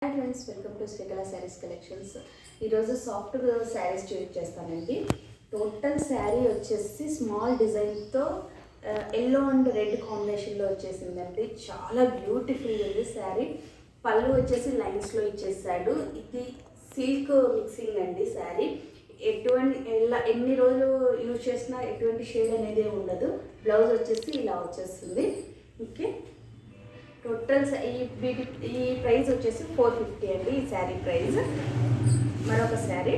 Hi friends, welcome to Srikala saris collections. ఈరోజు soft saris చూస్ చేస్తానండి. Total sari వచ్చేసి స్మాల్ డిజైన్తో ఎల్లో అండ్ రెడ్ కాంబినేషన్లో వచ్చేసిందండి. చాలా బ్యూటిఫుల్ ఉంది శారీ. పళ్ళు వచ్చేసి లైన్స్లో ఇచ్చేసాడు. ఇది సిల్క్ మిక్సింగ్ అండి శారీ. ఎన్ని రోజులు యూజ్ చేసినా ఎటువంటి షేడ్ అనేది ఉండదు. బ్లౌజ్ వచ్చేసి ఇలా వచ్చేస్తుంది. ఓకే, టోటల్ ఈ ప్రైస్ వచ్చేసి 450 అండి. ఈ శారీ ప్రైస్. మరొక శారీ,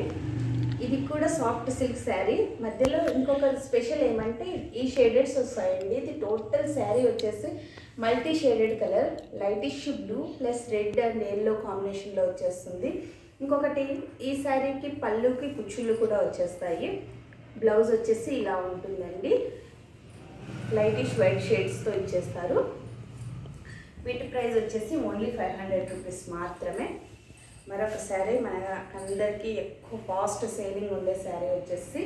ఇది కూడా సాఫ్ట్ సిల్క్ శారీ. మధ్యలో ఇంకొక స్పెషల్ ఏమంటే ఈ షేడెడ్స్ వస్తాయండి. ఇది టోటల్ శారీ వచ్చేసి multi shaded colour, lightish blue plus red and yellow కాంబినేషన్లో వచ్చేస్తుంది. ఇంకొకటి, ఈ శారీకి పళ్ళుకి కుచ్చుళ్ళు కూడా వచ్చేస్తాయి. బ్లౌజ్ వచ్చేసి ఇలా ఉంటుందండి. లైటిష్ వైట్ షేడ్స్తో ఇచ్చేస్తారు. వీటి ప్రైస్ వచ్చేసి ఓన్లీ 500 రూపీస్ మాత్రమే. మరొక శారీ మన అందరికీ ఎక్కువ ఫాస్ట్ సేలింగ్ ఉండే శారీ వచ్చేసి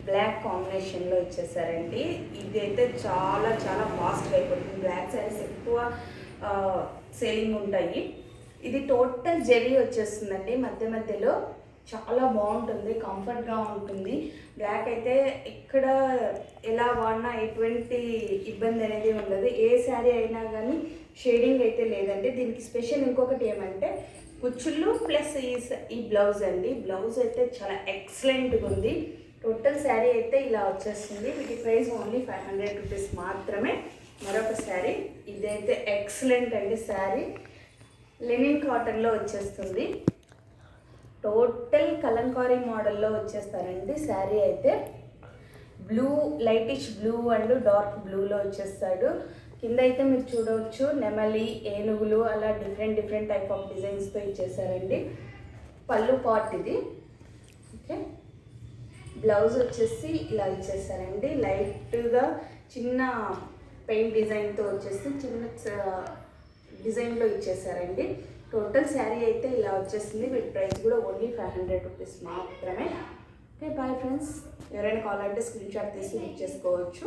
బ్లాక్ కాంబినేషన్లో ఇచ్చేసారండి. ఇదైతే చాలా చాలా ఫాస్ట్గా అయిపోతుంది. బ్లాక్ శారీస్ ఎక్కువ సేలింగ్ ఉంటాయి. ఇది టోటల్ జెరీ వచ్చేస్తుందండి. మధ్యలో చాలా బాగుంటుంది, కంఫర్ట్గా ఉంటుంది. బ్లాక్ అయితే ఇక్కడ ఎలా వాడినా ఎటువంటి ఇబ్బంది అనేది ఉండదు. ఏ శారీ అయినా కానీ షేడింగ్ అయితే లేదండి. దీనికి స్పెషల్ ఇంకొకటి ఏమంటే కుచ్చుళ్ళు ప్లస్ ఈ బ్లౌజ్ అండి. బ్లౌజ్ అయితే చాలా ఎక్సలెంట్గా ఉంది. టోటల్ శారీ అయితే ఇలా వచ్చేస్తుంది. వీటి ప్రైస్ ఓన్లీ 500 రూపీస్ మాత్రమే. మరొక శారీ, ఇదైతే ఎక్సలెంట్ అండి. శారీ లెనిన్ కాటన్లో వచ్చేస్తుంది. టోటల్ కలంకారీ మోడల్లో వచ్చేస్తారండి. శారీ అయితే blue, lightish blue and dark బ్లూలో వచ్చేస్తాడు. కింద అయితే మీరు చూడవచ్చు నెమలి, ఏనుగులు అలా డిఫరెంట్ టైప్ ఆఫ్ డిజైన్స్తో ఇచ్చేసారండి. పళ్ళు పార్ట్ ఇది. ఓకే, బ్లౌజ్ వచ్చేసి ఇలా ఇచ్చేసారండి. లైట్గా చిన్న పెయింట్ డిజైన్తో వచ్చేసి చిన్న డిజైన్లో ఇచ్చేసారండి. టోటల్ శారీ అయితే ఇలా వచ్చేసింది. వీటి ప్రైస్ కూడా ఓన్లీ 500 రూపీస్ మాత్రమే. Okay, bye friends. ఎవరైనా కావాలంటే స్క్రీన్ షాట్ తీసి బుక్ చేసుకోవచ్చు.